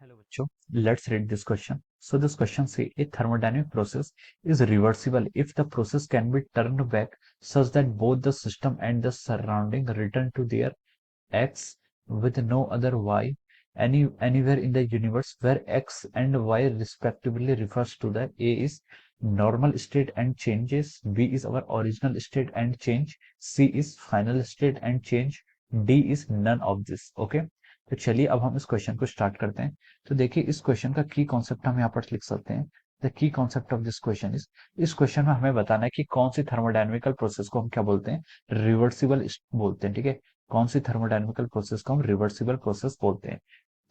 Hello, bachcho. Let's read this question. So this question say a thermodynamic process is reversible if the process can be turned back such that both the system and the surrounding return to their x with no other y anywhere in the universe where x and y respectively refers to the a is normal state and changes, b is our original state and change, c is final state and change, d is none of this. Okay, तो चलिए अब हम इस question को start करते हैं। तो देखिए इस क्वेश्चन का की कॉन्सेप्ट हम यहाँ पर लिख सकते हैं। The key concept of this question is, इस क्वेश्चन में हमें बताना है कि कौन सी थर्मोडायनेमिकल प्रोसेस को हम क्या बोलते हैं, रिवर्सिबल बोलते हैं। ठीक है, कौन सी थर्मोडायनेमिकल प्रोसेस को हम रिवर्सिबल प्रोसेस बोलते हैं।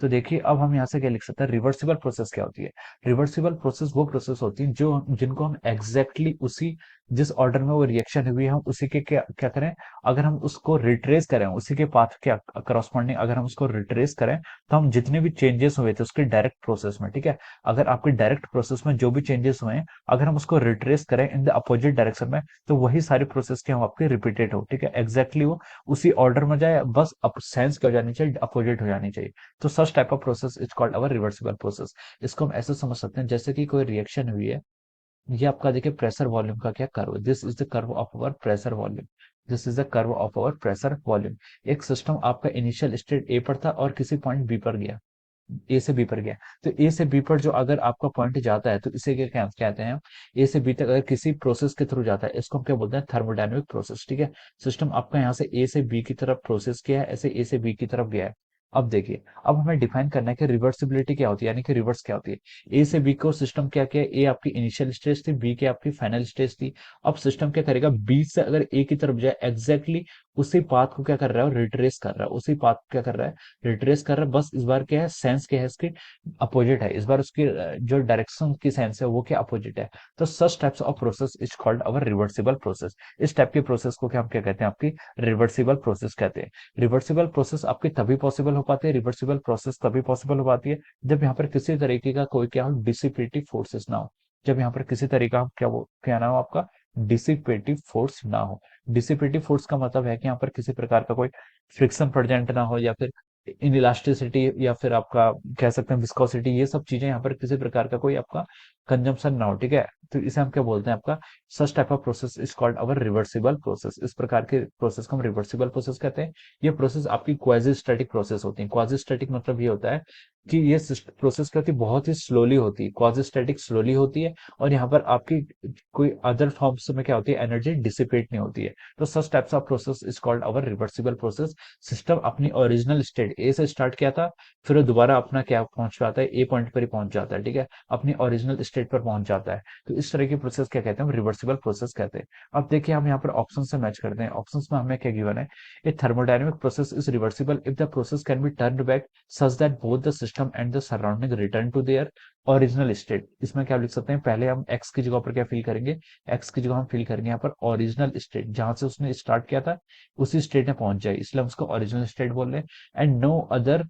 तो देखिए अब हम यहाँ से क्या लिख सकते हैं, रिवर्सिबल प्रोसेस क्या होती है। रिवर्सिबल प्रोसेस वो प्रोसेस होती है जो जिनको हम एग्जैक्टली उसी जिस ऑर्डर में वो रिएक्शन हुई है हम उसी के क्या क्या करें, अगर हम उसको रिट्रेस करें उसी के पाथ के करस्पॉन्डिंग अगर हम उसको रिट्रेस करें तो हम जितने भी चेंजेस हुए थे उसके डायरेक्ट प्रोसेस में, ठीक है, अगर आपके डायरेक्ट प्रोसेस में जो भी चेंजेस हुए हैं अगर हम उसको रिट्रेस करें इन द अपोजिट डायरेक्शन में तो वही सारी प्रोसेस के हम आपके रिपीटेड हो। ठीक है, एग्जैक्टली वो उसी ऑर्डर में जाए, बस अब सेंस क्या हो जानी चाहिए, अपोजिट हो जानी चाहिए। तो such type of process is called our reversible process. इसको हम ऐसे समझ सकते हैं जैसे कि कोई रिएक्शन हुई है, ये आपका देखिए प्रेशर वॉल्यूम का क्या curve, this is the curve of our pressure volume, this is the curve of our pressure volume. एक सिस्टम आपका इनिशियल स्टेट ए पर था और किसी पॉइंट बी पर गया, ए से बी पर गया। तो ए से बी पर जो अगर आपका पॉइंट जाता है तो इसे क्या कहते हैं, ए से बी तक अगर किसी प्रोसेस के थ्रू जाता है इसको हम क्या बोलते हैं, थर्मोडायनेमिक प्रोसेस। ठीक है, सिस्टम आपका यहाँ से ए से बी की तरफ प्रोसेस किया है, ऐसे ए से बी की तरफ गया है। अब देखिए अब हमें डिफाइन करना है कि रिवर्सिबिलिटी क्या होती है, यानी कि रिवर्स क्या होती है। ए से बी को सिस्टम क्या किया, ए आपकी इनिशियल स्टेज थी, बी की आपकी फाइनल स्टेज थी। अब सिस्टम क्या करेगा, बी से अगर ए की तरफ जाए एग्जैक्टली उसी पाथ को क्या कर रहा है, रिट्रेस कर रहा है, उसी पाथ को क्या कर रहा है, रिट्रेस कर रहा है। बस इस बार क्या है, सेंस क्या है इसकी, अपोजिट है। इस बार उसकी जो डायरेक्शन की सेंस है वो क्या अपोजिट है। तो such types of process is called our reversible process. इस टाइप के प्रोसेस को क्या हम क्या कहते हैं, आपकी रिवर्सिबल प्रोसेस कहते हैं। रिवर्सिबल प्रोसेस आपकी तभी पॉसिबल हो पाती है, रिवर्सिबल प्रोसेस तभी पॉसिबल हो पाती है जब यहाँ पर किसी तरीके का कोई क्या हो, डिसिपेटिव फोर्सेस ना हो। जब यहाँ पर किसी तरीका क्या वो क्या ना हो आपका, डिसिपेटिव फोर्स ना हो। डिसिपेटिव फोर्स का मतलब है कि यहाँ पर किसी प्रकार का कोई फ्रिक्शन प्रेजेंट ना हो, या फिर इनइलास्टिसिटी, या फिर आपका कह सकते हैं विस्कोसिटी, ये सब चीजें यहाँ पर किसी प्रकार का कोई आपका कंजम्पशन ना हो। ठीक है, तो इसे हम क्या बोलते हैं, आपका such type of process is called our reversible process. इस प्रकार के प्रोसेस को हम रिवर्सिबल प्रोसेस कहते हैं। ये प्रोसेस आपकी क्वाजी स्टैटिक प्रोसेस होती है। क्वाजी स्टैटिक मतलब ये होता है कि ये प्रोसेस क्या होती है, बहुत ही स्लोली होती है। क्वाजी स्टैटिक स्लोली होती है और यहाँ पर आपकी कोई अदर फॉर्म्स में क्या होती है, एनर्जी डिसिपेट नहीं होती है। तो such types of process is called our reversible process. System अपनी ओरिजिनल स्टेट ए से स्टार्ट किया था, फिर वो दोबारा अपना क्या पहुंच पाता है, ए पॉइंट पर ही पहुंच जाता है। ठीक है, अपनी ओरिजिनल स्टेट पर पहुंच जाता है। तो इस तरह की प्रोसेस क्या कहते हैं, हम रिवर्सिबल प्रोसेस कहते हैं। अब देखिए हम यहाँ पर ऑप्शन से मैच करते हैं। ऑप्शंस में हमें क्या गिवन है, a thermodynamic process is reversible if the process can be turned back such that both the system and the surrounding return to their original state. इसमें क्या लिख सकते हैं, पहले हम एक्स की जगह पर क्या फिल करेंगे, एक्स की जगह हम फिल करेंगे यहाँ पर ओरिजिनल स्टेट, जहां से उसने स्टार्ट किया था उसी स्टेट में पहुंच जाए, इसलिए हम उसको ओरिजिनल स्टेट बोल रहे हैं। And no other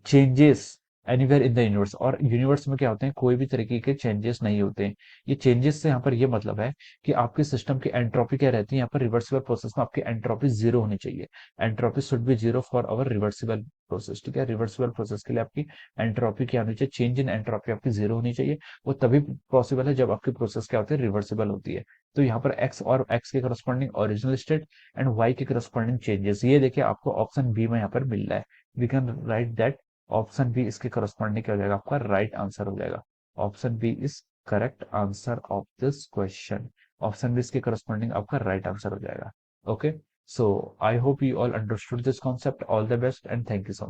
changes anywhere in the universe, और यूनिवर्स में क्या होते हैं, कोई भी तरीके के चेंजेस नहीं होते हैं। ये चेंजेस से यहाँ पर ये मतलब है कि आपके सिस्टम की एंट्रोपी क्या रहती है, यहाँ पर रिवर्सिबल प्रोसेस में आपकी एंट्रोपी जीरो होनी चाहिए। Entropy should be zero for our reversible process. ठीक है, रिवर्सिबल प्रोसेस के लिए आपकी एंट्रोपी क्या होनी चाहिए, चेंज इन एंट्रोपी आपकी जीरो होनी चाहिए। वो तभी पॉसिबल है जब आपकी प्रोसेस क्या होती है, रिवर्सिबल होती है। तो यहाँ पर एक्स और एक्स के corresponding original state and Y के करस्पॉन्डिंग चेंजेस, ये देखिए आपको ऑप्शन बी में यहाँ पर मिल रहा है। We can write that option B इसके करस्पॉन्डिंग क्या हो जाएगा, आपका राइट आंसर हो जाएगा। Option B is correct answer of this question. Option B इसके करस्पॉन्डिंग आपका राइट आंसर हो जाएगा। Okay, so I hope you all understood this concept. All the best and thank you so much.